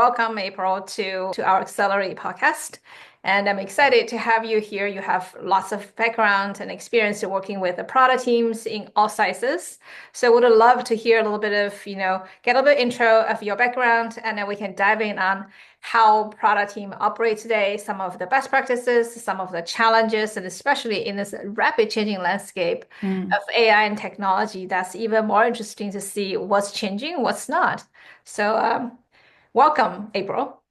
Welcome, April, to our Accelerate podcast. And I'm excited to have you here. You have lots of background and experience working with the product teams in all sizes. So would love to hear a little bit of, get a little bit intro of your background, and then we can dive in on how product team operate today, some of the best practices, some of the challenges, and especially in this rapid changing landscape Mm. of AI and technology, that's even more interesting to see what's changing, what's not. So welcome, April.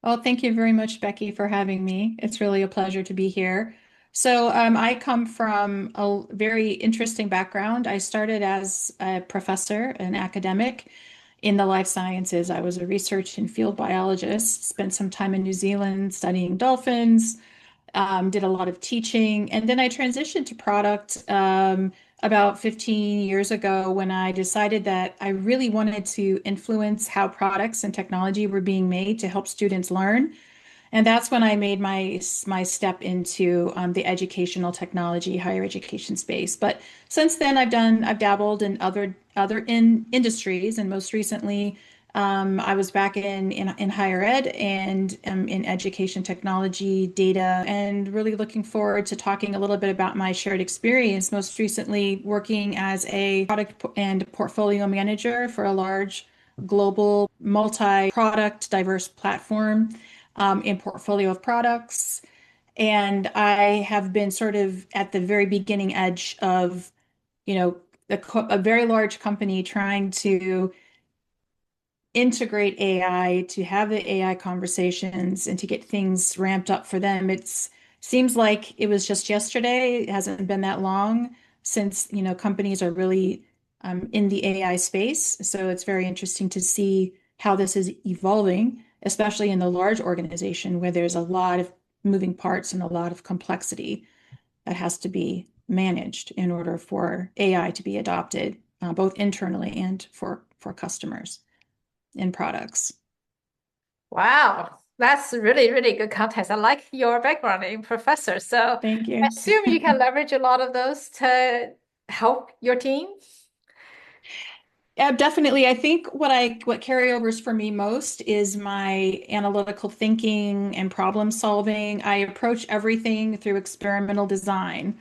Well, thank you very much, Becky, for having me. It's really a pleasure to be here. So, I come from a very interesting background. I started as a professor, an academic in the life sciences. I was a research and field biologist, spent some time in New Zealand studying dolphins, did a lot of teaching, and then I transitioned to product about 15 years ago when I decided that I really wanted to influence how products and technology were being made to help students learn. And that's when I made my step into the educational technology, higher education space. But since then, I've dabbled in other industries, and most recently, I was back in higher ed and in education technology, data, and really looking forward to talking a little bit about my shared experience. Most recently, working as a product and portfolio manager for a large global multi-product diverse platform in portfolio of products. And I have been sort of at the very beginning edge of, you know, a very large company trying to integrate AI, to have the AI conversations and to get things ramped up for them. It seems like it was just yesterday. It hasn't been that long since, companies are really in the AI space. So it's very interesting to see how this is evolving, especially in the large organization where there's a lot of moving parts and a lot of complexity that has to be managed in order for AI to be adopted, both internally and for customers in products. Wow, that's really, really good context. I like your background in professor. So Thank I you. assume you can leverage a lot of those to help your team. Yeah, definitely. I think what carryovers for me most is my analytical thinking and problem solving. I approach everything through experimental design.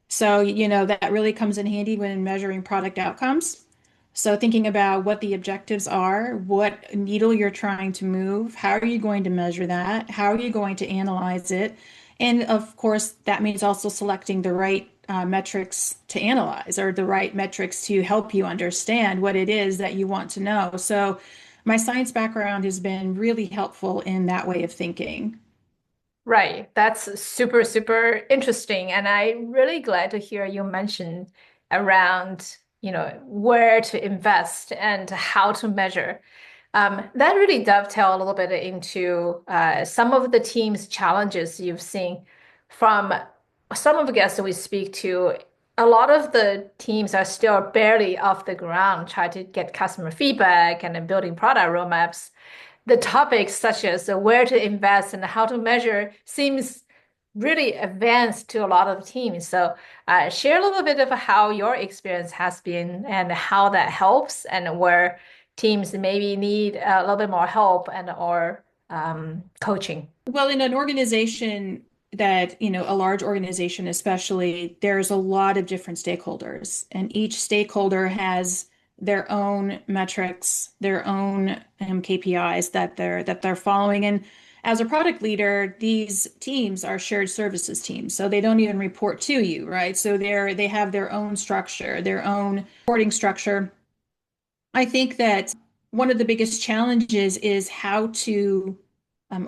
So, that really comes in handy when measuring product outcomes. So, thinking about what the objectives are, what needle you're trying to move, how are you going to measure that? How are you going to analyze it? And of course, that means also selecting the right metrics to analyze or the right metrics to help you understand what it is that you want to know. So, my science background has been really helpful in that way of thinking. Right. That's super, super interesting. And I'm really glad to hear you mention around, where to invest and how to measure. That really dovetail a little bit into some of the team's challenges you've seen from some of the guests that we speak to. A lot of the teams are still barely off the ground, trying to get customer feedback and then building product roadmaps. The topics such as where to invest and how to measure seems really advanced to a lot of teams. So share a little bit of how your experience has been and how that helps and where teams maybe need a little bit more help and or coaching. Well, in an organization that, a large organization especially, there's a lot of different stakeholders, and each stakeholder has their own metrics, their own KPIs that they're following. And as a product leader, these teams are shared services teams, so they don't even report to you, right? So they have their own structure, their own reporting structure. I think that one of the biggest challenges is how to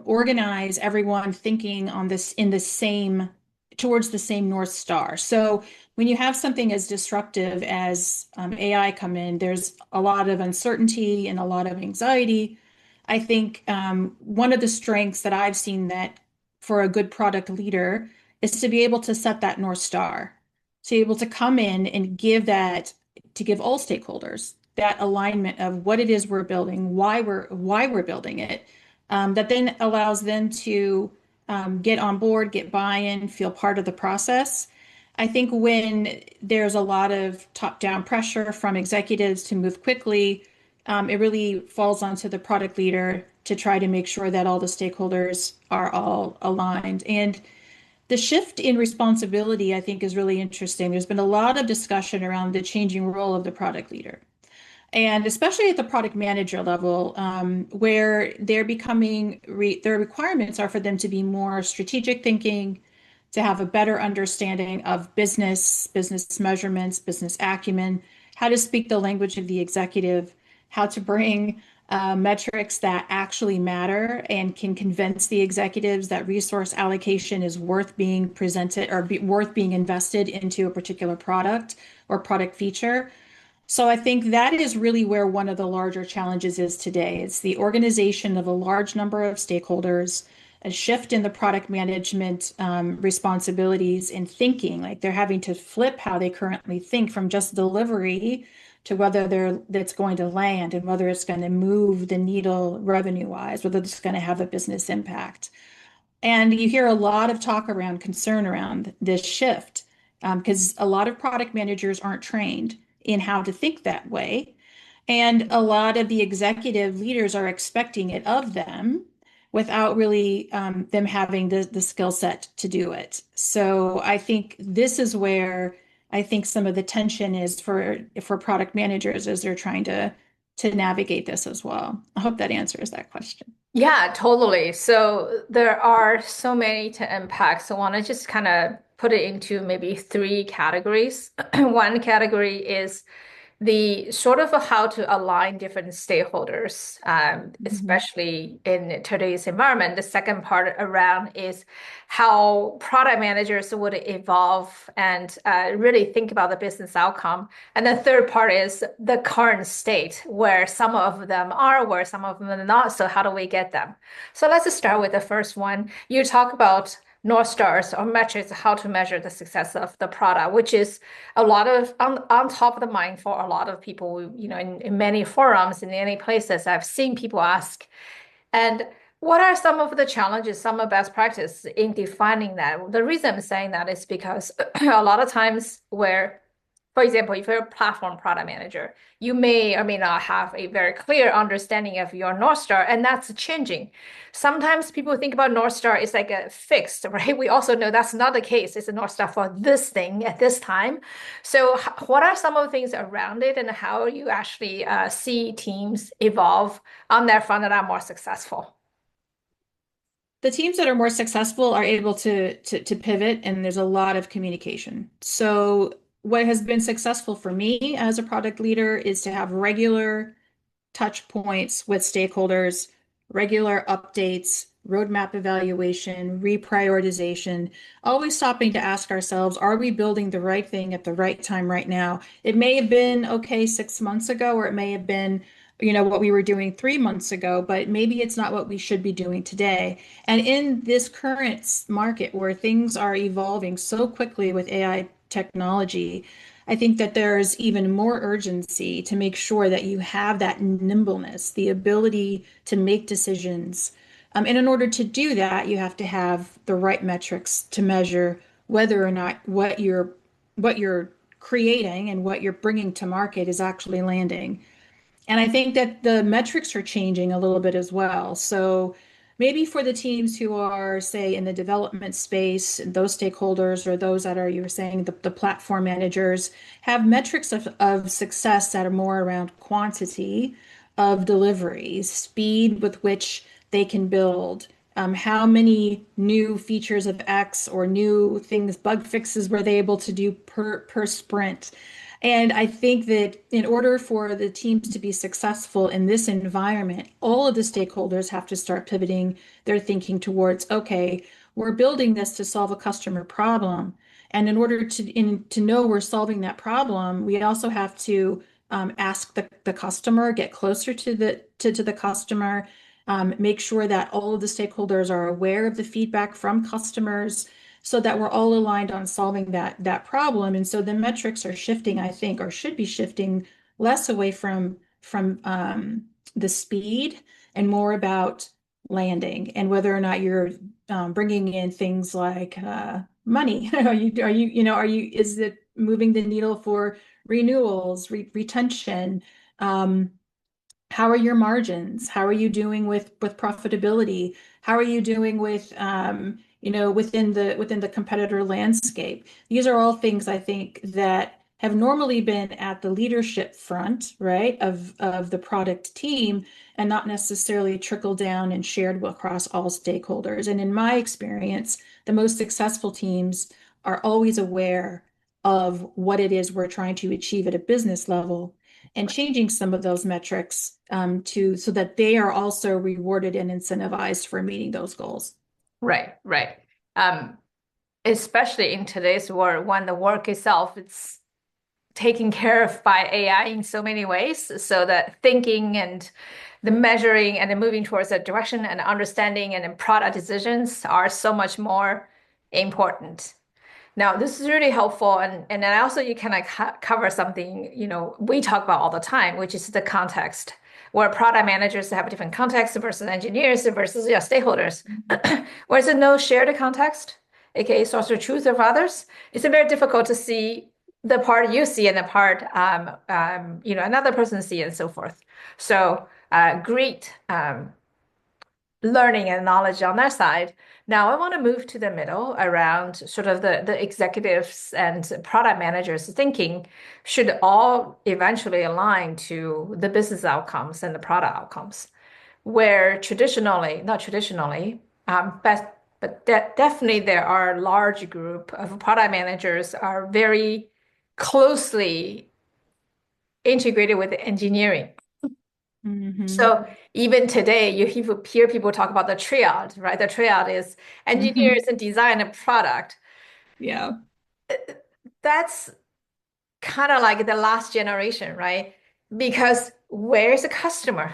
organize everyone thinking on this in the same towards the same North Star. So when you have something as disruptive as AI come in, there's a lot of uncertainty and a lot of anxiety. I think one of the strengths that I've seen that for a good product leader is to be able to set that North Star, to be able to come in and to give all stakeholders that alignment of what it is we're building, why we're building it, that then allows them to get on board, get buy-in, feel part of the process. I think when there's a lot of top-down pressure from executives to move quickly, It really falls onto the product leader to try to make sure that all the stakeholders are all aligned. And the shift in responsibility, I think, is really interesting. There's been a lot of discussion around the changing role of the product leader. And especially at the product manager level, where they're their requirements are for them to be more strategic thinking, to have a better understanding of business measurements, business acumen, how to speak the language of the executive, how to bring metrics that actually matter and can convince the executives that resource allocation is worth being presented or worth being invested into a particular product or product feature. So I think that is really where one of the larger challenges is today. It's the organization of a large number of stakeholders, a shift in the product management responsibilities and thinking. Like they're having to flip how they currently think from just delivery to whether that's going to land and whether it's going to move the needle revenue-wise, whether it's going to have a business impact. And you hear a lot of talk around concern around this shift because a lot of product managers aren't trained in how to think that way. And a lot of the executive leaders are expecting it of them without really them having the skill set to do it. So I think this is where I think some of the tension is for product managers as they're trying to navigate this as well. I hope that answers that question. Yeah, totally. So there are so many to unpack. So I want to just kind of put it into maybe three categories. One category is the sort of how to align different stakeholders, Mhm. especially in today's environment. The second part around is how product managers would evolve and really think about the business outcome. And the third part is the current state, where some of them are, where some of them are not. So how do we get them? So let's just start with the first one. You talk about North Stars or metrics, how to measure the success of the product, which is a lot of on top of the mind for a lot of people, in many forums, in many places, I've seen people ask. And what are some of the challenges, some of best practice in defining that? The reason I'm saying that is because a lot of times where, for example, if you're a platform product manager, you may or may not have a very clear understanding of your North Star, and that's changing. Sometimes people think about North Star is like a fixed, right? We also know that's not the case. It's a North Star for this thing at this time. So, what are some of the things around it, and how you actually see teams evolve on that front that are more successful? The teams that are more successful are able to pivot, and there's a lot of communication. So what has been successful for me as a product leader is to have regular touch points with stakeholders, regular updates, roadmap evaluation, reprioritization, always stopping to ask ourselves, are we building the right thing at the right time right now? It may have been okay 6 months ago, or it may have been, what we were doing 3 months ago, but maybe it's not what we should be doing today. And in this current market where things are evolving so quickly with AI technology, I think that there's even more urgency to make sure that you have that nimbleness, the ability to make decisions. And in order to do that, you have to have the right metrics to measure whether or not what you're creating and what you're bringing to market is actually landing. And I think that the metrics are changing a little bit as well. So maybe for the teams who are, say, in the development space, those stakeholders or those that are, you were saying, the platform managers have metrics of success that are more around quantity of deliveries, speed with which they can build, how many new features of X or new things, bug fixes were they able to do per sprint. And I think that in order for the teams to be successful in this environment, all of the stakeholders have to start pivoting their thinking towards, okay, we're building this to solve a customer problem. And in order to know we're solving that problem, we also have to ask the customer, get closer to the customer, make sure that all of the stakeholders are aware of the feedback from customers so that we're all aligned on solving that problem. And so the metrics are shifting, I think, or should be shifting less away from the speed and more about landing and whether or not you're bringing in things like money. Is it moving the needle for renewals, retention? Um, How are your margins? How are you doing with profitability? How are you doing with within the competitor landscape? These are all things I think that have normally been at the leadership front, right, of the product team and not necessarily trickle down and shared across all stakeholders. And in my experience, the most successful teams are always aware of what it is we're trying to achieve at a business level and changing some of those metrics to so that they are also rewarded and incentivized for meeting those goals. Right, right. Um, Especially in today's world when the work itself it's taken care of by AI in so many ways, so that thinking and the measuring and the moving towards that direction and understanding and then product decisions are so much more important. Now, this is really helpful, and then also you can like cover something we talk about all the time, which is the context, where product managers have a different context versus engineers versus stakeholders. Where there's no shared context, aka source of truth of others, it's very difficult to see the part you see and the part another person see and so forth. So great learning and knowledge on their side. Now I want to move to the middle around sort of the executives and product managers thinking should all eventually align to the business outcomes and the product outcomes, where traditionally, not traditionally, but definitely there are a large group of product managers are very closely integrated with engineering. Hmm. So even today, you hear people talk about the triad, right? The triad is engineers Hmm. and design a product. Yeah. That's kind of like the last generation, right? Because where's the customer?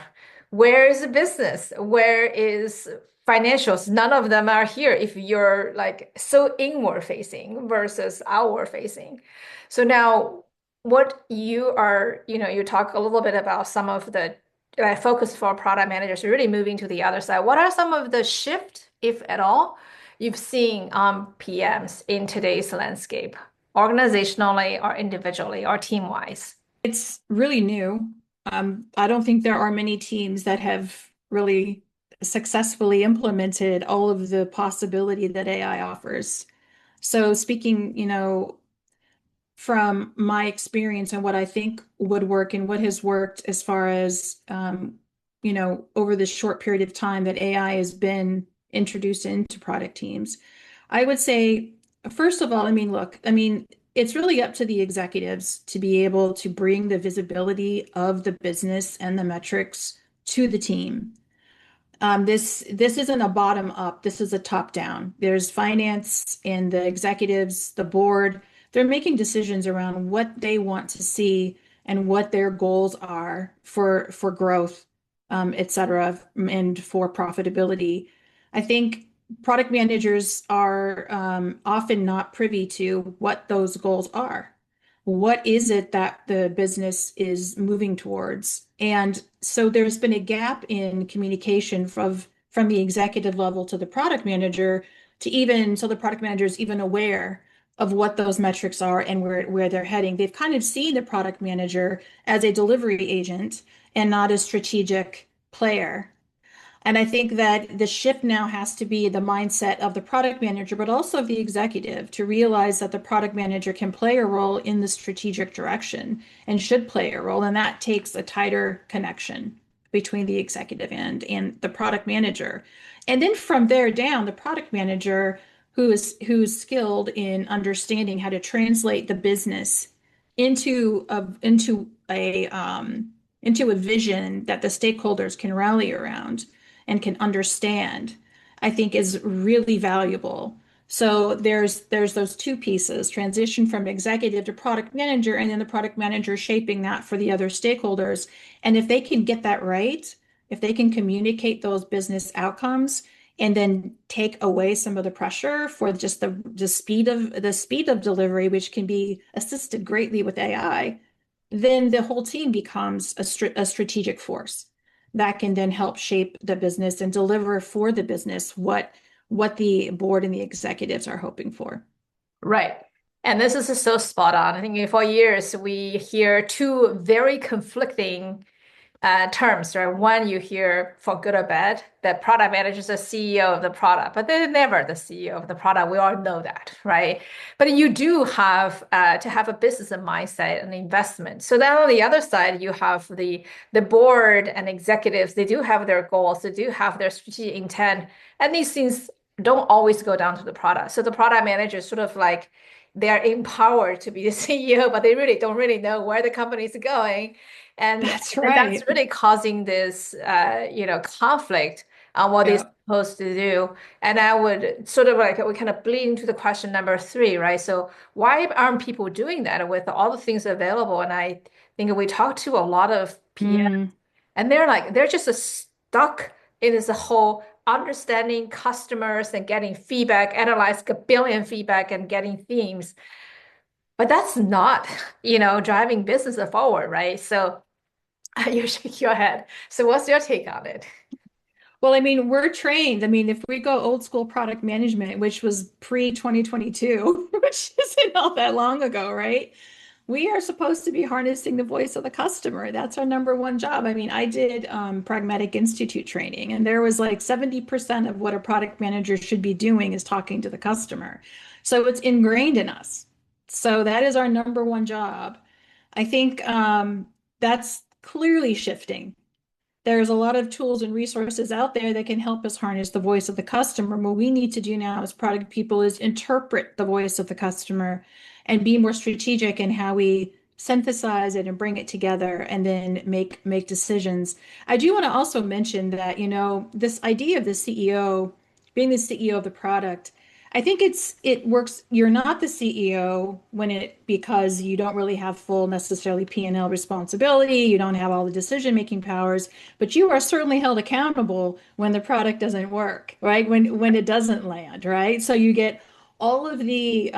Where is the business? Where is financials? None of them are here if you're like so inward facing versus outward facing. So now what you are, you talk a little bit about some of the focus for product managers really moving to the other side. What are some of the shift, if at all, you've seen on PMs in today's landscape? Organizationally or individually or team-wise. It's really new. I don't think there are many teams that have really successfully implemented all of the possibility that AI offers. So speaking, from my experience and what I think would work and what has worked as far as over this short period of time that AI has been introduced into product teams. I would say, first of all, it's really up to the executives to be able to bring the visibility of the business and the metrics to the team. This isn't a bottom up, this is a top down. There's finance and the executives, the board, they're making decisions around what they want to see and what their goals are for growth, et cetera, and for profitability. I think product managers are often not privy to what those goals are. What is it that the business is moving towards? And so there's been a gap in communication from the executive level to the product manager to even so the product manager is even aware of what those metrics are and where they're heading. They've kind of seen the product manager as a delivery agent and not a strategic player. And I think that the shift now has to be the mindset of the product manager, but also of the executive to realize that the product manager can play a role in the strategic direction and should play a role. And that takes a tighter connection between the executive and the product manager. And then from there down, the product manager who's skilled in understanding how to translate the business into a vision that the stakeholders can rally around and can understand, I think is really valuable. So there's those two pieces, transition from executive to product manager, and then the product manager shaping that for the other stakeholders. And if they can get that right, if they can communicate those business outcomes and then take away some of the pressure for just the speed of delivery, which can be assisted greatly with AI, then the whole team becomes a strategic force that can then help shape the business and deliver for the business what the board and the executives are hoping for. Right. And this is so spot on. I think for years we hear two very conflicting terms, right? One, you hear for good or bad, the product manager is the CEO of the product, but they're never the CEO of the product. We all know that, right? But you do have to have a business mindset and investment. So then on the other side, you have the board and executives. They do have their goals. They do have their strategic intent, and these things don't always go down to the product. So the product manager is sort of like they're empowered to be the CEO, but they really don't really know where the company is going. And That's and that's right. really causing this, conflict on what they're Yeah. supposed to do. And I would sort of like, we kind of bleed into the question number three, right? So why aren't people doing that with all the things available? And I think we talked to a lot of PM, Mm, and they're just stuck in this whole understanding customers and getting feedback, analyze a billion feedback and getting themes. But that's not, driving business forward, right? So you shake your head. So what's your take on it? well, I mean, we're trained. I mean, if we go old school product management, which was pre 2022, which isn't all that long ago, right? We are supposed to be harnessing the voice of the customer. That's our number one job. I mean, I did Pragmatic Institute training, and there was like 70% of what a product manager should be doing is talking to the customer. So it's ingrained in us. So that is our number one job. I think that's clearly shifting. There's a lot of tools and resources out there that can help us harness the voice of the customer. What we need to do now as product people is interpret the voice of the customer and be more strategic in how we synthesize it and bring it together and then make decisions. I do want to also mention that, this idea of the CEO being the CEO of the product, I think it works. You're not the CEO because you don't really have full necessarily P&L responsibility, you don't have all the decision-making powers, but you are certainly held accountable when the product doesn't work, right? When it doesn't land, right? So you get all of the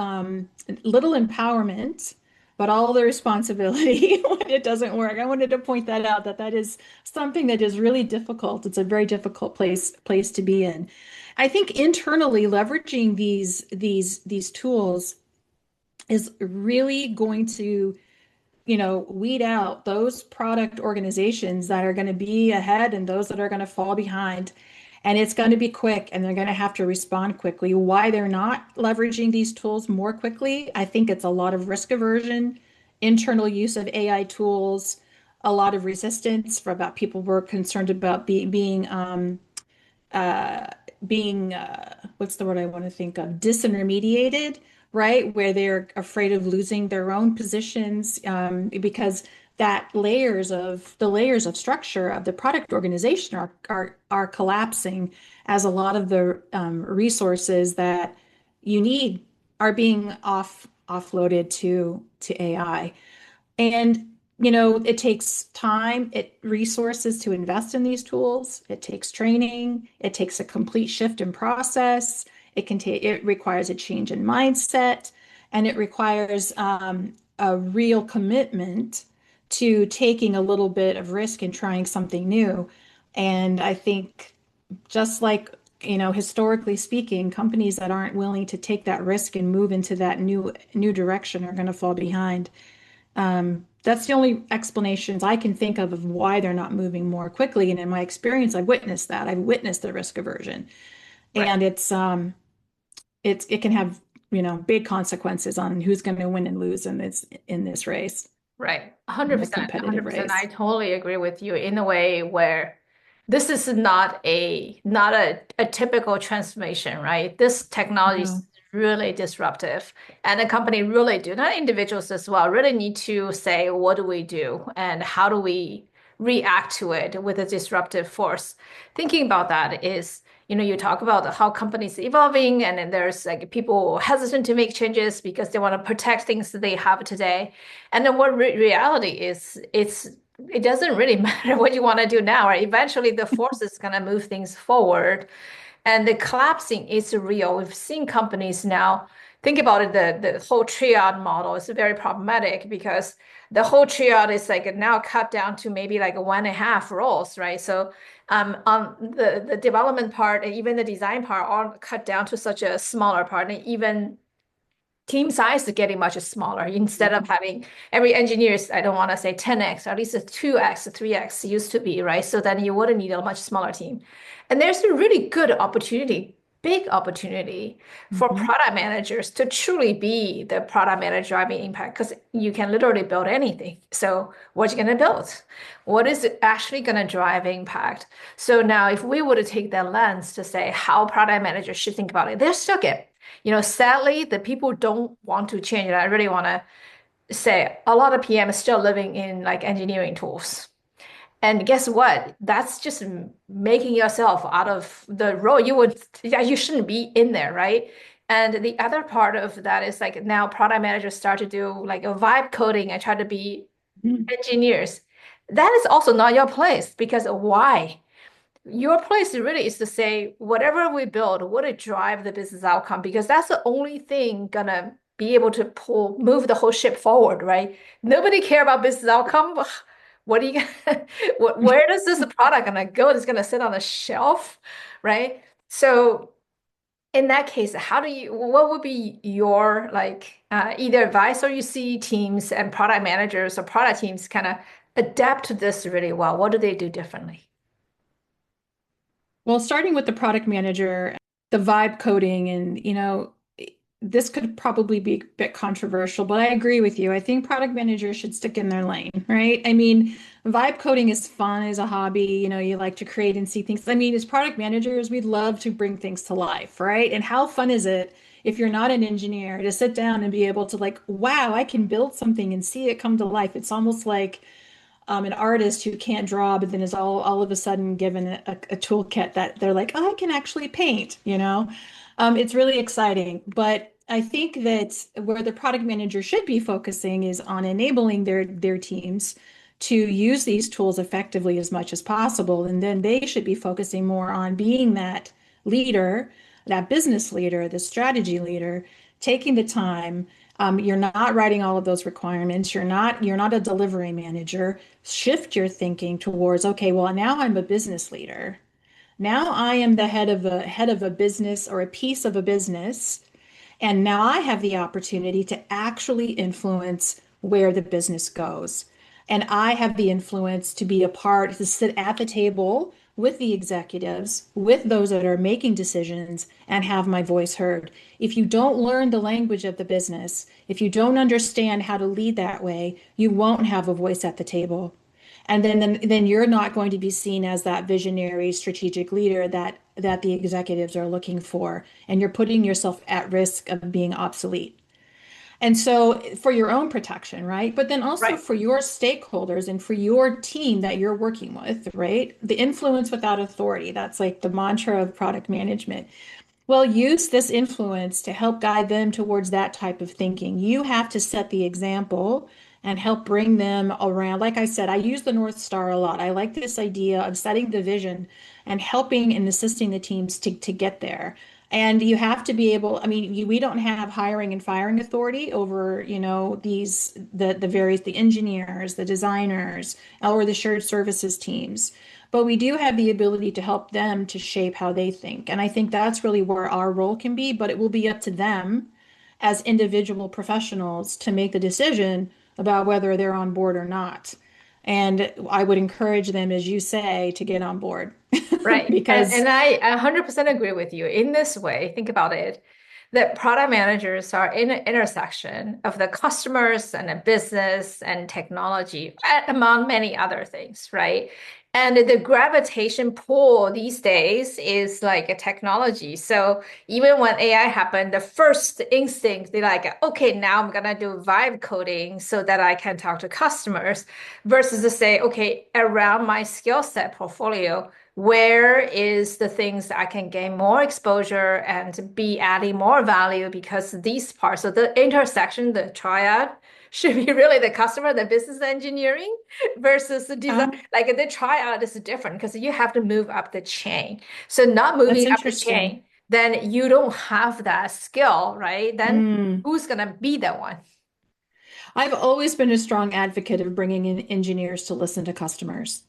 little empowerment, but all the responsibility when it doesn't work. I wanted to point that out that is something that is really difficult. It's a very difficult place to be in. I think internally leveraging these tools is really going to weed out those product organizations that are going to be ahead and those that are going to fall behind. And it's going to be quick and they're going to have to respond quickly. Why they're not leveraging these tools more quickly, I think it's a lot of risk aversion, internal use of AI tools, a lot of resistance for about people were concerned about uh, being what's the word I want to think of? Disintermediated, right? Where they're afraid of losing their own positions because the layers of structure of the product organization are collapsing as a lot of the resources that you need are being offloaded to AI. And, it takes time, resources to invest in these tools. It takes training. It takes a complete shift in process. It requires a change in mindset, and it requires a real commitment to taking a little bit of risk and trying something new. And I think just like, historically speaking, companies that aren't willing to take that risk and move into that new direction are going to fall behind. That's the only explanations I can think of why they're not moving more quickly. And in my experience, I've witnessed that. I've witnessed the risk aversion, Right. and it can have big consequences on who's going to win and lose in this race, Right. in the 100%. competitive 100%. I race. totally agree with you in a way where this is not a typical transformation, right? This technology is No. really disruptive. And the company really do, not individuals as well, really need to say, what do we do and how do we react to it with a disruptive force? Thinking about that is, you talk about how companies evolving and then there's like people hesitant to make changes because they want to protect things that they have today. And then what reality is, it doesn't really matter what you want to do now, right? Eventually, the force is going to move things forward, and the collapsing is real. We've seen companies now. Think about it, the whole triad model is very problematic because the whole triad is like now cut down to maybe like one and a half roles, right? So on the development part and even the design part all cut down to such a smaller part, and even team size is getting much smaller instead of having every engineer is, I don't want to say 10x, at least a 2x, 3x used to be, right? So then you wouldn't need a much smaller team. And there's a really good opportunity, big opportunity for Mhm. product managers to truly be the product manager driving impact because you can literally build anything. So what you going to build? What is actually going to drive impact? So now if we were to take that lens to say how product managers should think about it, they're stuck in. Sadly, the people don't want to change it. I really want to say a lot of PM is still living in like engineering tools. And guess what? That's just making yourself out of the role. Yeah, you shouldn't be in there, right? And the other part of that is like now product managers start to do like a vibe coding and try to be Mhm. engineers. That is also not your place because why? Your place really is to say whatever we build, would it drive the business outcome? Because that's the only thing gonna be able to move the whole ship forward, right? Nobody care about business outcome. What are you gonna, where does this product gonna go? It's gonna sit on a shelf, right? So in that case, what would be your like either advice or you see teams and product managers or product teams kind of adapt to this really well? What do they do differently? Well, starting with the product manager, the vibe coding, and this could probably be a bit controversial, but I agree with you. I think product managers should stick in their lane, right? I mean, vibe coding is fun as a hobby. You like to create and see things. I mean, as product managers, we'd love to bring things to life, right? And how fun is it if you're not an engineer to sit down and be able to like, wow, I can build something and see it come to life. It's almost like an artist who can't draw, but then is all of a sudden given a toolkit that they're like, oh, I can actually paint. It's really exciting. But I think that where the product manager should be focusing is on enabling their teams to use these tools effectively as much as possible. And then they should be focusing more on being that leader, that business leader, the strategy leader, taking the time. You're not writing all of those requirements. You're not a delivery manager. Shift your thinking towards, okay, well, now I'm a business leader. Now I am the head of a business or a piece of a business, and now I have the opportunity to actually influence where the business goes. And I have the influence to be a part, to sit at the table with the executives, with those that are making decisions, and have my voice heard. If you don't learn the language of the business, if you don't understand how to lead that way, you won't have a voice at the table. And then you're not going to be seen as that visionary strategic leader that the executives are looking for, and you're putting yourself at risk of being obsolete. And so for your own protection, right? But then also Right. for your stakeholders and for your team that you're working with, right? The influence without authority, that's like the mantra of product management. Well, use this influence to help guide them towards that type of thinking. You have to set the example and help bring them around. Like I said, I use the North Star a lot. I like this idea of setting the vision and helping and assisting the teams to get there. And you have to be able, I mean, we don't have hiring and firing authority over, the engineers, the designers, or the shared services teams. But we do have the ability to help them to shape how they think. And I think that's really where our role can be, but it will be up to them as individual professionals to make the decision about whether they're on board or not. And I would encourage them, as you say, to get on board Right. And, because and I 100% agree with you. In this way, think about it, that product managers are in an intersection of the customers and the business and technology, among many other things, right? And the gravitation pull these days is like a technology. So even when AI happened, the first instinct, they're like, okay, now I'm gonna do vibe coding so that I can talk to customers versus to say, okay, around my skill set portfolio, where is the things that I can gain more exposure and be adding more value because these parts of the intersection, the triad, should be really the customer, the business engineering versus the design. Like the triad is different because you have to move up the chain. So not that's moving up the interesting. chain, then you don't have that skill, right? Then Mm. who's gonna be the one? I've always been a strong advocate of bringing in engineers to listen to customers.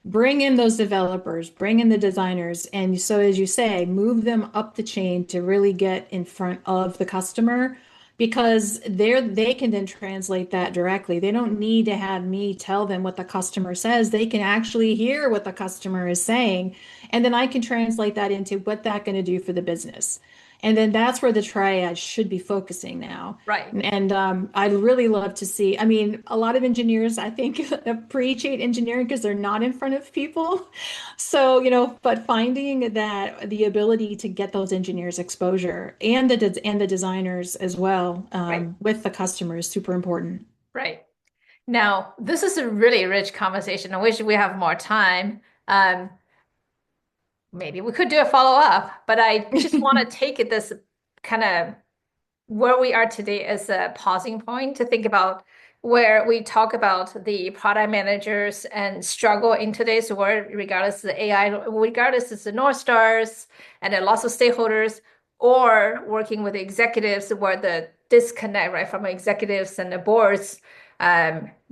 Bring in those developers, bring in the designers, and so as you say, move them up the chain to really get in front of the customer because they can then translate that directly. They don't need to have me tell them what the customer says. They can actually hear what the customer is saying, and then I can translate that into what that going to do for the business. And then that's where the triad should be focusing now. Right. And I'd really love to see. I mean, a lot of engineers, I think, appreciate engineering because they're not in front of people. So, but finding that the ability to get those engineers exposure and the designers as well, Right. with the customer is super important. Right. Now, this is a really rich conversation. I wish we have more time. Maybe we could do a follow-up, but I just want to take it this kind of where we are today as a pausing point to think about where we talk about the product managers and struggle in today's world, regardless of the AI, regardless of the North Stars and then lots of stakeholders, or working with executives where the disconnect, right, from executives and the boards,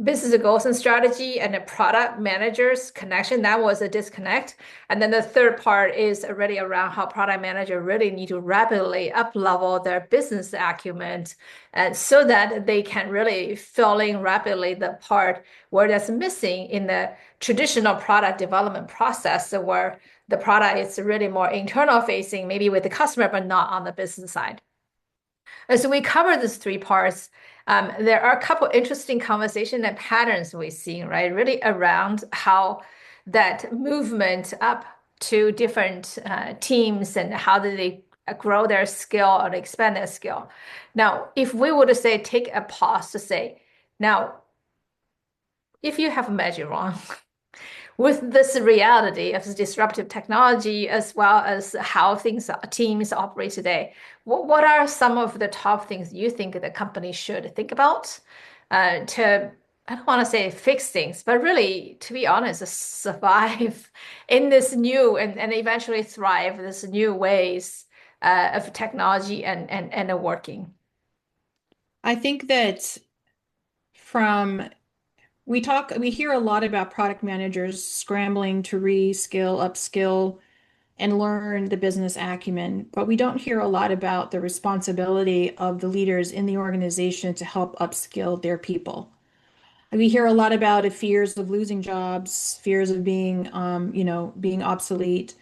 business goals and strategy and the product managers connection, that was a disconnect. And then the third part is already around how product manager really need to rapidly up level their business acumen, and so that they can really fill in rapidly the part where that's missing in the traditional product development process, where the product is really more internal facing, maybe with the customer, but not on the business side. And so we cover these three parts. There are a couple interesting conversation and patterns we've seen, right? Really around how that movement up to different teams and how do they grow their skill or expand their skill. Now, if we were to say, take a pause to say, now, if you have measured wrong, with this reality of disruptive technology as well as how teams operate today, what are some of the top things you think the company should think about to, I don't want to say fix things, but really, to be honest, survive in this new and eventually thrive this new ways of technology and working. I think that from we hear a lot about product managers scrambling to reskill, upskill, and learn the business acumen, but we don't hear a lot about the responsibility of the leaders in the organization to help upskill their people. We hear a lot about the fears of losing jobs, fears of being obsolete,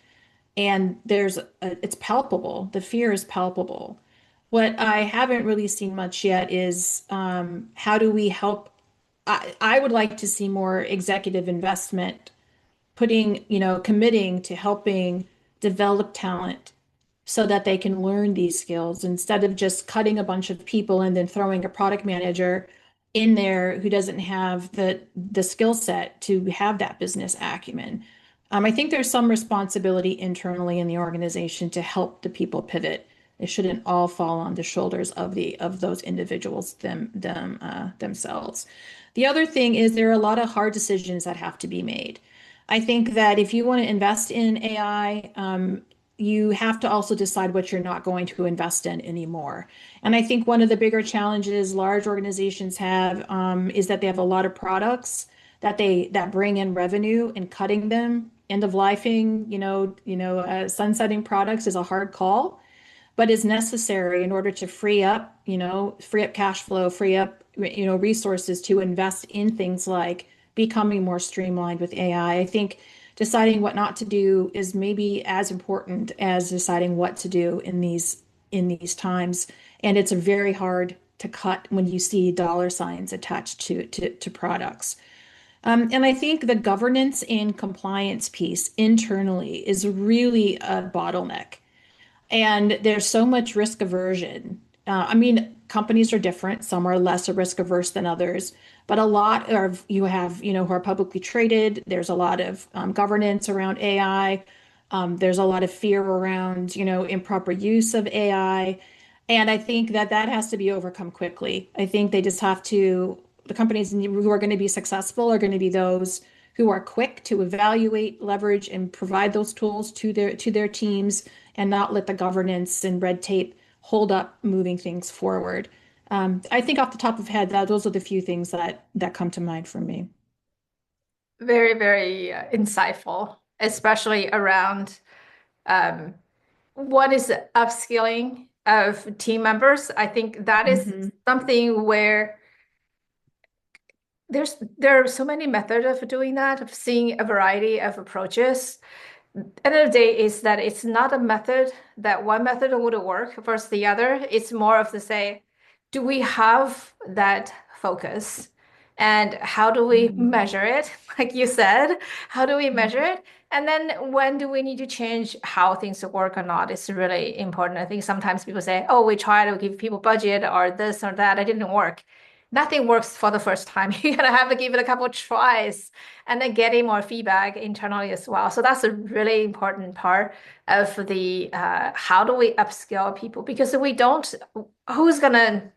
and it's palpable. The fear is palpable. What I haven't really seen much yet is how do we help? I would like to see more executive investment, committing to helping develop talent so that they can learn these skills instead of just cutting a bunch of people and then throwing a product manager in there who doesn't have the skill set to have that business acumen. I think there's some responsibility internally in the organization to help the people pivot. It shouldn't all fall on the shoulders of those individuals themselves. The other thing is there are a lot of hard decisions that have to be made. I think that if you want to invest in AI, you have to also decide what you're not going to invest in anymore. And I think one of the bigger challenges large organizations have is that they have a lot of products that bring in revenue, and cutting them, end of lifing, sunsetting products is a hard call, but is necessary in order to free up cash flow, free up, resources to invest in things like becoming more streamlined with AI. I think deciding what not to do is maybe as important as deciding what to do in these times. And it's very hard to cut when you see dollar signs attached to products. And I think the governance and compliance piece internally is really a bottleneck. And there's so much risk aversion. I mean, companies are different. Some are less risk averse than others, but a lot of you have, who are publicly traded. There's a lot of governance around AI. There's a lot of fear around, improper use of AI. And I think that has to be overcome quickly. I think they just have to, the companies who are going to be successful are going to be those who are quick to evaluate, leverage, and provide those tools to their teams and not let the governance and red tape hold up moving things forward. I think off the top of head, those are the few things that come to mind for me. Very, very insightful, especially around um, one is upskilling of team members. I think that is Hmm. something where there are so many methods of doing that, of seeing a variety of approaches. End of the day is that it's not a method that one method would work versus the other. It's more of the say, do we have that focus? And how do we Hmm. measure it? Like you said, how do we measure Hmm. it? And then when do we need to change how things work or not? It's really important. I think sometimes people say, oh, we try to give people budget or this or that. It didn't work. Nothing works for the first time. You're gonna have to give it a couple tries and then getting more feedback internally as well. So that's a really important part of the how do we upskill people? Because if we don't, who's gonna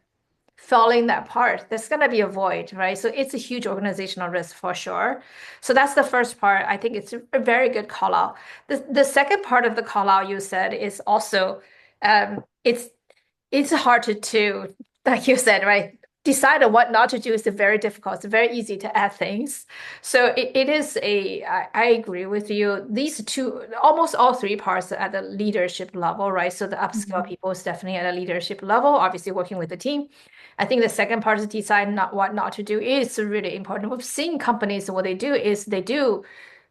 fill in that part? There's gonna be a void, right? So it's a huge organizational risk for sure. So that's the first part. I think it's a very good call out. The second part of the call out you said is also it's hard to like you said, right? Decide on what not to do is very difficult. It's very easy to add things. So it is I agree with you. These two, almost all three parts at the leadership level, right? So the upskill Hmm. people is definitely at a leadership level, obviously working with the team. I think the second part is decide not what not to do is really important. We've seen companies, what they do is they do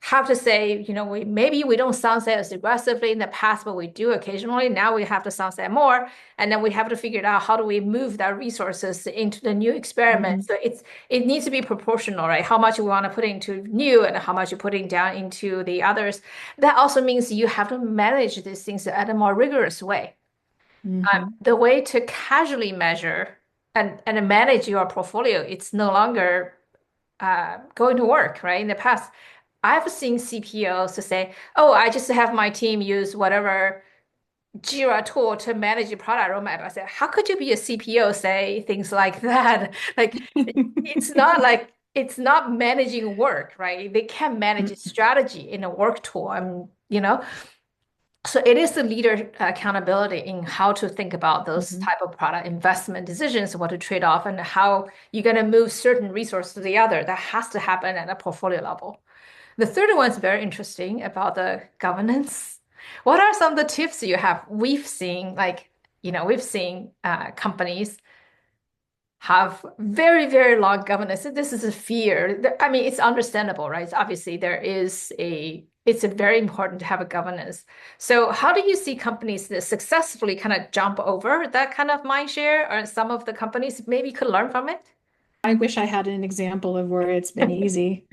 have to say, maybe we don't sunset as aggressively in the past, but we do occasionally. Now we have to sunset more. And then we have to figure out how do we move that resources into the new experiment. Hmm. So it needs to be proportional, right? How much we want to put into new and how much you're putting down into the others. That also means you have to manage these things in a more rigorous way. Hmm. The way to casually measure and manage your portfolio, it's no longer going to work, right? In the past, I've seen CPOs to say, "Oh, I just have my team use whatever Jira tool to manage your product roadmap." I said, "How could you be a CPO say things like that?" Like, it's not managing work, right? They can't manage a strategy in a work tool. So it is the leader accountability in how to think about those Hmm. type of product investment decisions, what to trade off, and how you're going to move certain resources to the other. That has to happen at a portfolio level. The third one is very interesting about the governance. What are some of the tips you have? We've seen companies have very, very long governance. This is a fear. I mean, it's understandable, right? Obviously, it's a very important to have a governance. So how do you see companies that successfully kind of jump over that kind of mind share, or some of the companies maybe could learn from it? I wish I had an example of where it's been easy.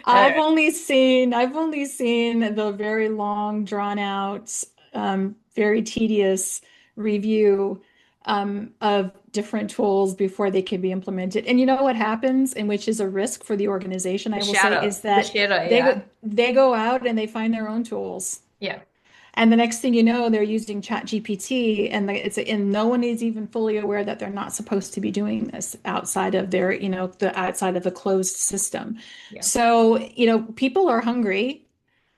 Uh, I've only seen the very long, drawn out, very tedious review of different tools before they can be implemented. And you know what happens, and which is a risk for the organization, I will say, is the that shadow they go AI. they go out and they find their own tools. Yeah, And the next thing you know, they're using Chat GPT, and no one is even fully aware that they're not supposed to be doing this outside of the outside of the closed system. yeah, So, people are hungry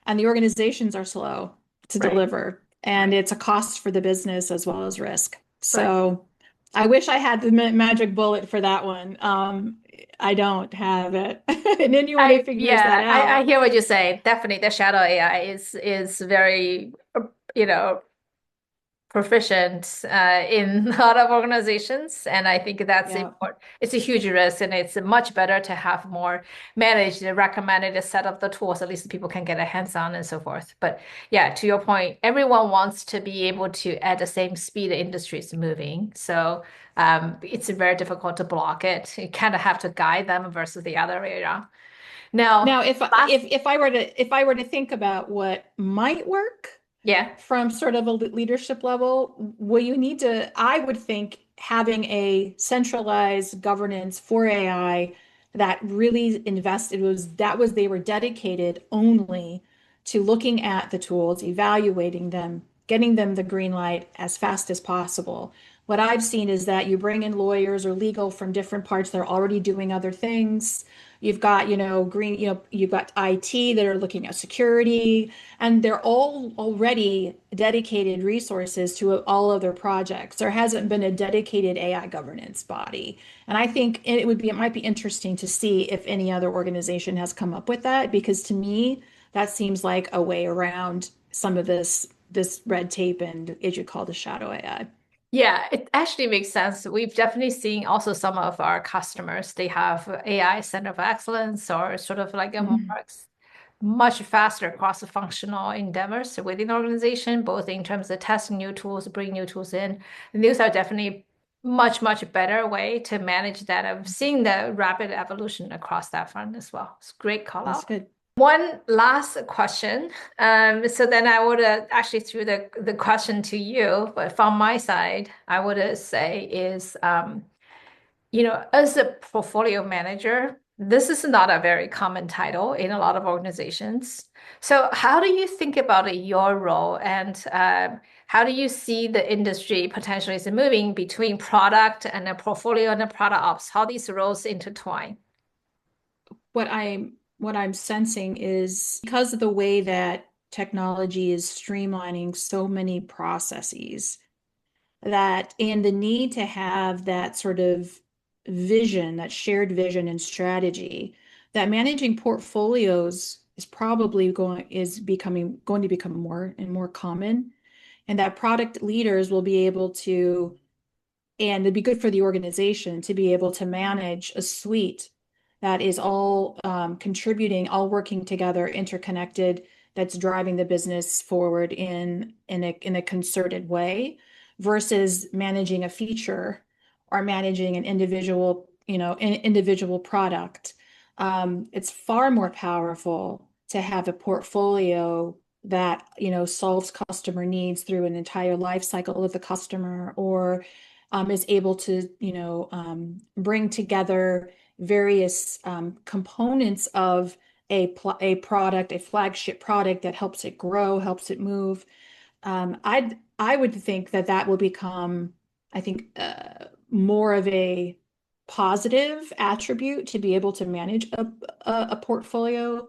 and the organizations are slow to right, deliver, and right, it's a cost for the business as well as risk. right. So, I wish I had the magic bullet for that one. I don't have it. And anyone who figures that I out, hear what you say. Definitely, the shadow AI is very, you know, proficient in a lot of organizations, and I think that's yeah. important. It's a huge risk, and it's much better to have more managed, recommended set of the tools. At least people can get a hands on and so forth. But yeah, to your point, everyone wants to be able to at the same speed the industry is moving. So it's very difficult to block it. You kind of have to guide them versus the other way around. Now, Now, if last, if I were to think about what might work yeah, from sort of a leadership level, what you need to, I would think having a centralized governance for AI that really invested was they were dedicated only to looking at the tools, evaluating them, getting them the green light as fast as possible. What I've seen is that you bring in lawyers or legal from different parts, they're already doing other things. You've got, you've got IT that are looking at security, and they're all already dedicated resources to all of their projects. There hasn't been a dedicated AI governance body. And I think it might be interesting to see if any other organization has come up with that, because to me, that seems like a way around some of this this red tape and, as you call, the shadow AI. Yeah, it actually makes sense. We've definitely seen also some of our customers, they have AI center of excellence or sort of like a more Mhm. much faster cross-functional endeavors within the organization, both in terms of testing new tools, bring new tools in. And these are definitely much better way to manage that. I've seen the rapid evolution across that front as well. It's a great call That's out. good. One last question. So then I would actually threw the question to you, but from my side, I would say is, as a portfolio manager, this is not a very common title in a lot of organizations. So how do you think about your role and how do you see the industry potentially is moving between product and a portfolio and a product ops? How these roles intertwine? What I'm sensing is because of the way that technology is streamlining so many processes, that and the need to have that sort of vision, that shared vision and strategy, that managing portfolios is becoming going to become more and more common, and that product leaders will be able to, and it'd be good for the organization to be able to manage a suite that is all contributing, all working together, interconnected, that's driving the business forward in a concerted way, versus managing a feature or managing an individual product. It's far more powerful to have a portfolio that, solves customer needs through an entire life cycle of the customer, or is able to, bring together various components of a product, a flagship product that helps it grow, helps it move. I would think that that will become, I think, more of a positive attribute to be able to manage a portfolio,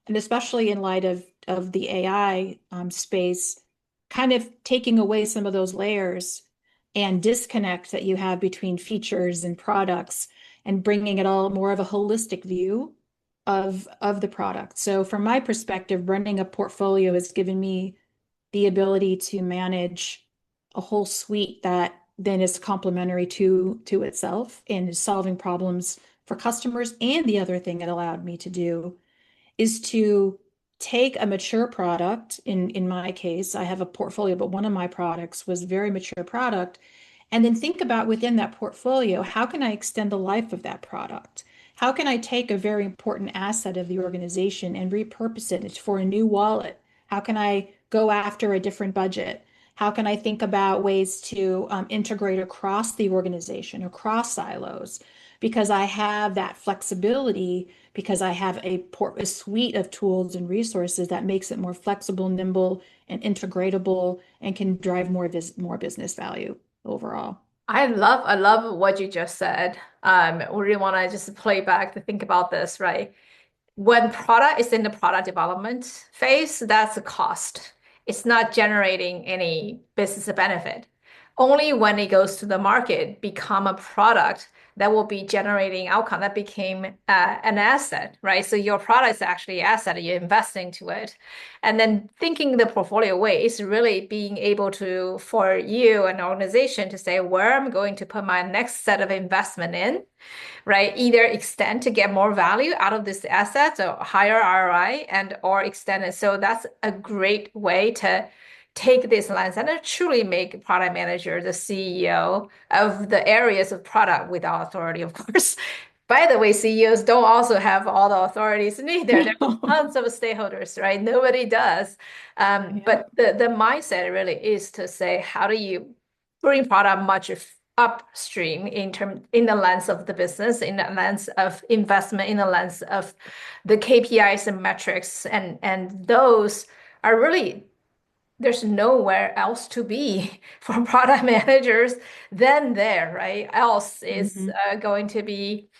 and especially in light of the AI space, kind of taking away some of those layers and disconnect that you have between features and products, and bringing it all more of a holistic view of the product. So from my perspective, running a portfolio has given me the ability to manage a whole suite that then is complementary to itself and is solving problems for customers. And the other thing it allowed me to do is to take a mature product. In my case, I have a portfolio, but one of my products was a very mature product, and then think about within that portfolio, how can I extend the life of that product? How can I take a very important asset of the organization and repurpose it for a new wallet? How can I go after a different budget? How can I think about ways to integrate across the organization, across silos? Because I have that flexibility, because I have a suite of tools and resources that makes it more flexible, nimble, and integratable, and can drive more business value overall. I love what you just said. We really want to just play back to think about this, right? When product is in the product development phase, that's a cost. It's not generating any business benefit. Only when it goes to the market, become a product that will be generating outcome that became an asset, right? So your product is actually an asset, you're investing to it. And then thinking the portfolio way is really being able to, for you, an organization to say where I'm going to put my next set of investment in, right? Either extend to get more value out of this asset or higher ROI and or extend it. So that's a great way to take this lens and truly make product manager the CEO of the areas of product without authority, of course. By the way, CEOs don't also have all the authorities neither. There's No. tons of stakeholders, right? Nobody does. Yeah, But the mindset really is to say, how do you bring product much upstream in the lens of the business, in the lens of investment, in the lens of the KPIs and metrics, and those are really there's nowhere else to be for product managers than there, right? Else is hmm going to be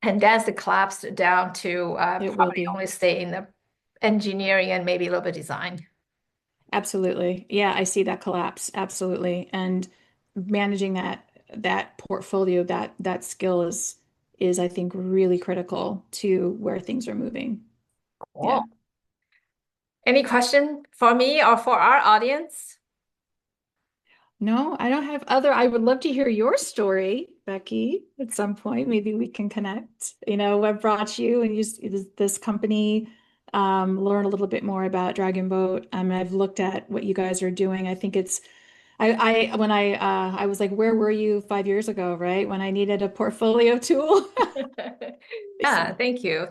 and that's collapsed down to It will probably be. only stay in the engineering and maybe a little bit design. Absolutely. Yeah, I see that collapse. Absolutely. And managing that portfolio, that skill is I think really critical to where things are moving. Yeah. Cool. Any question for me or for our audience? No, I don't have other. I would love to hear your story, Becky, at some point. Maybe we can connect. What brought you and this company, learn a little bit more about Dragonboat. I've looked at what you guys are doing. I think it's I when I was like, where were you 5 years ago, right? When I needed a portfolio tool. Yeah, So thank you.